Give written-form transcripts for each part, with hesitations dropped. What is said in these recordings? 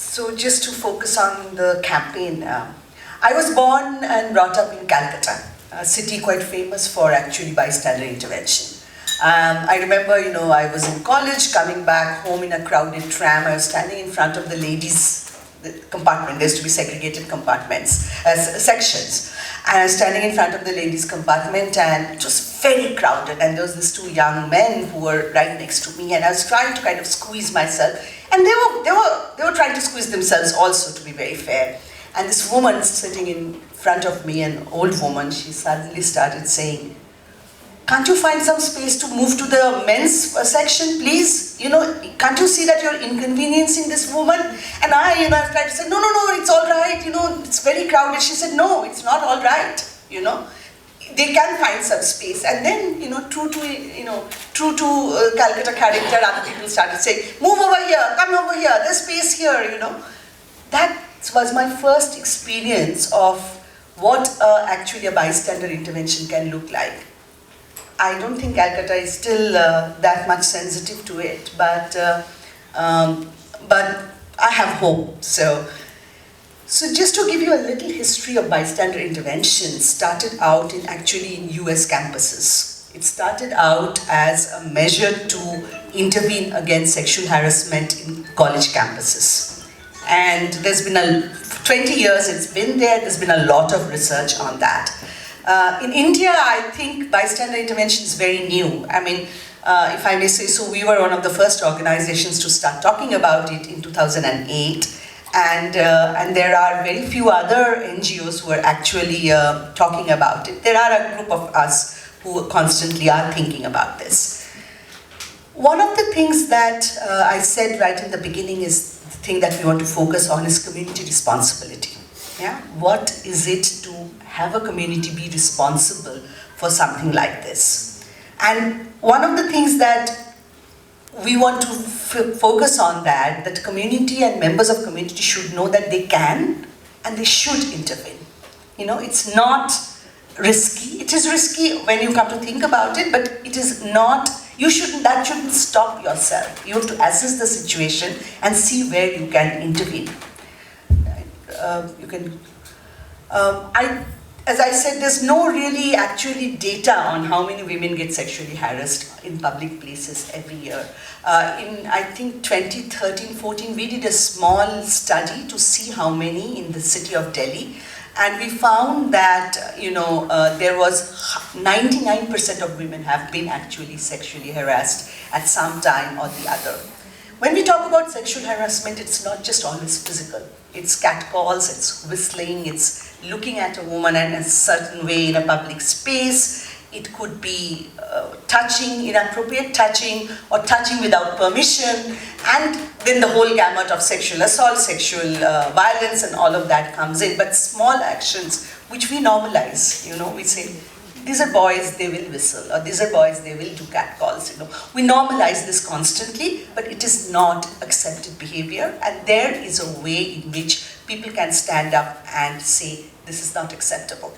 So just to focus on the campaign, I was born and brought up in Calcutta, a city quite famous for actually bystander intervention. I remember, I was in college, coming back home in a crowded tram. I was standing in front of the ladies' compartment. There used to be segregated compartments, sections. And I was standing in front of the ladies' compartment, and it was very crowded. And there was these two young men who were right next to me, and I was trying to kind of squeeze myself. And they were trying to squeeze themselves also, to be very fair. And this woman sitting in front of me, an old woman, she suddenly started saying, "Can't you find some space to move to the men's section, please? Can't you see that you're inconveniencing this woman?" And I tried to say, no, it's all right, it's very crowded. She said, no, it's not all right, They can find some space. And then, true to Calcutta character, other people started saying, move over here, come over here, there's space here, That was my first experience of what actually a bystander intervention can look like. I don't think Calcutta is still that much sensitive to it, but I have hope. So just to give you a little history of bystander intervention, started out in US campuses. It started out as a measure to intervene against sexual harassment in college campuses. And there's been 20 years it's been there, there's been a lot of research on that. In India, I think bystander intervention is very new. I mean, if I may say so, we were one of the first organizations to start talking about it in 2008. And there are very few other NGOs who are actually talking about it. There are a group of us who constantly are thinking about this. One of the things that I said right in the beginning is the thing that we want to focus on is community responsibility. Yeah? What is it to have a community be responsible for something like this? And one of the things that we want to focus on that community and members of community should know that they can and they should intervene. It's not risky. It is risky when you come to think about it, but it is not, that shouldn't stop yourself. You have to assess the situation and see where you can intervene. As I said, there's no really actually data on how many women get sexually harassed in public places every year. In, I think, 2013-14, we did a small study to see how many in the city of Delhi. And we found that, there was 99% of women have been actually sexually harassed at some time or the other. When we talk about sexual harassment, it's not just always physical. It's catcalls, it's whistling, it's looking at a woman in a certain way in a public space. It could be touching, inappropriate touching, or touching without permission, and then the whole gamut of sexual assault, sexual violence, and all of that comes in. But small actions, which we normalize, we say, these are boys, they will whistle, or these are boys, they will do catcalls, We normalize this constantly, but it is not accepted behavior, and there is a way in which people can stand up and say, this is not acceptable.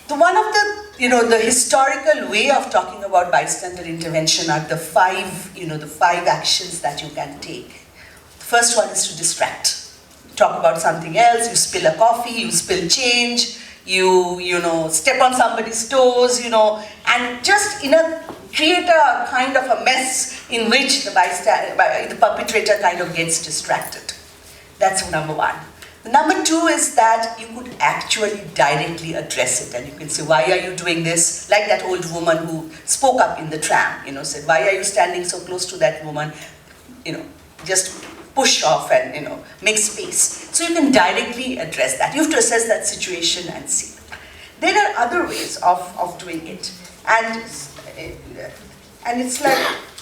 One of the historical way of talking about bystander intervention are the five actions that you can take. The first one is to distract. Talk about something else, you spill a coffee, you spill change, you step on somebody's toes, and just create a kind of a mess in which the perpetrator kind of gets distracted. That's number one. Number two is that you could actually directly address it, and you can say, why are you doing this? Like that old woman who spoke up in the tram, said, why are you standing so close to that woman? Just push off and, make space. So you can directly address that. You have to assess that situation and see. There are other ways of doing it. And it's like,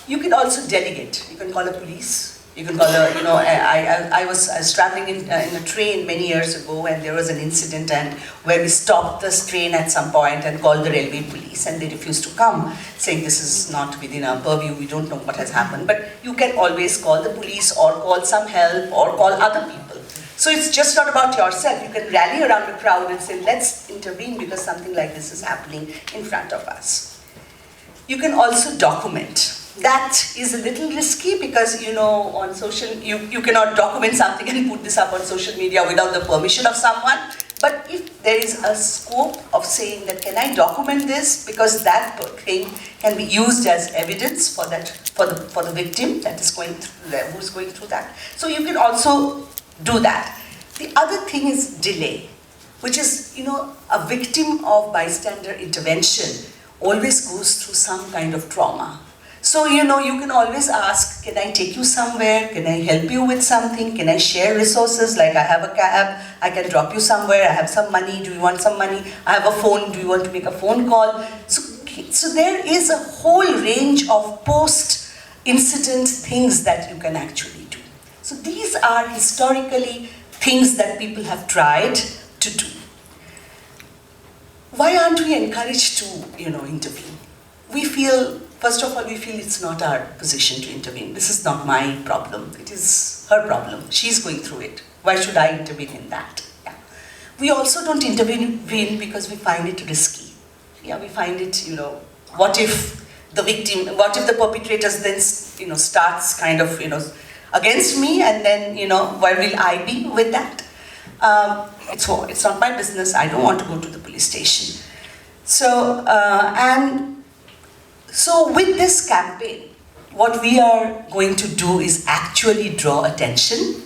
you can also delegate. You can call a police. You can call I was traveling in a train many years ago, and there was an incident where we stopped this train at some point and called the railway police, and they refused to come, saying this is not within our purview, we don't know what has happened. But you can always call the police or call some help or call other people. So it's just not about yourself. You can rally around the crowd and say, let's intervene because something like this is happening in front of us. You can also document. that is a little risky because, you know, on social, you cannot document something and put this up on social media without the permission of someone. But if there is a scope of saying that, can I document this, because that thing can be used as evidence for that, for the victim that is going through, who's going through that. So you can also do that. The other thing is delay, which is, you know, a victim of bystander intervention always goes through some kind of trauma. So, you know, you can always ask, can I take you somewhere? Can I help you with something? Can I share resources? Like, I have a cab, I can drop you somewhere, I have some money, do you want some money? I have a phone, do you want to make a phone call? So there is a whole range of post-incident things that you can actually do. So these are historically things that people have tried to do. Why aren't we encouraged to, you know, intervene? We feel, first of all, we feel it's not our position to intervene. This is not my problem. It is her problem. She's going through it. Why should I intervene in that? Yeah. We also don't intervene because we find it risky. Yeah, we find it, you know, what if the victim, what if the perpetrators then, you know, starts kind of, you know, against me, and then, you know, where will I be with that? It's not my business. I don't want to go to the police station. So, So with this campaign, what we are going to do is actually draw attention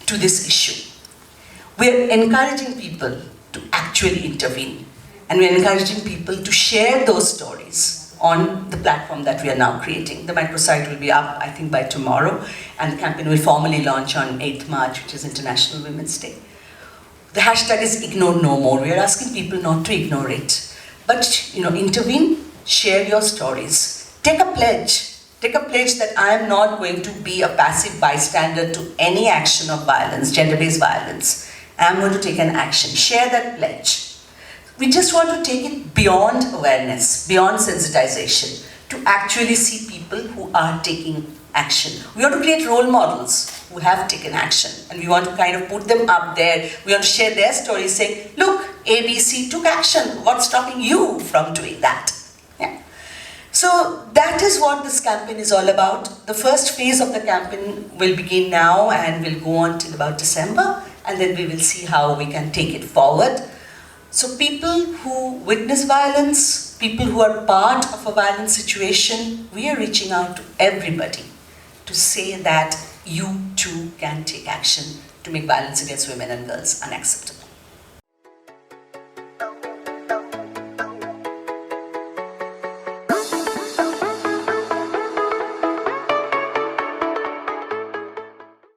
to this issue. We're encouraging people to actually intervene, and we're encouraging people to share those stories on the platform that we are now creating. The microsite will be up, I think, by tomorrow, and the campaign will formally launch on 8th March, which is International Women's Day. The hashtag is Ignore No More. We are asking people not to ignore it, but, you know, intervene. Share your stories. Take a pledge. Take a pledge that I am not going to be a passive bystander to any action of violence, gender-based violence. I am going to take an action. Share that pledge. We just want to take it beyond awareness, beyond sensitization, to actually see people who are taking action. We want to create role models who have taken action, and we want to kind of put them up there. We want to share their stories saying, look, ABC took action. What's stopping you from doing that? Yeah. So that is what this campaign is all about. The first phase of the campaign will begin now and will go on till about December, and then we will see how we can take it forward. So people who witness violence, people who are part of a violent situation, we are reaching out to everybody to say that you too can take action to make violence against women and girls unacceptable.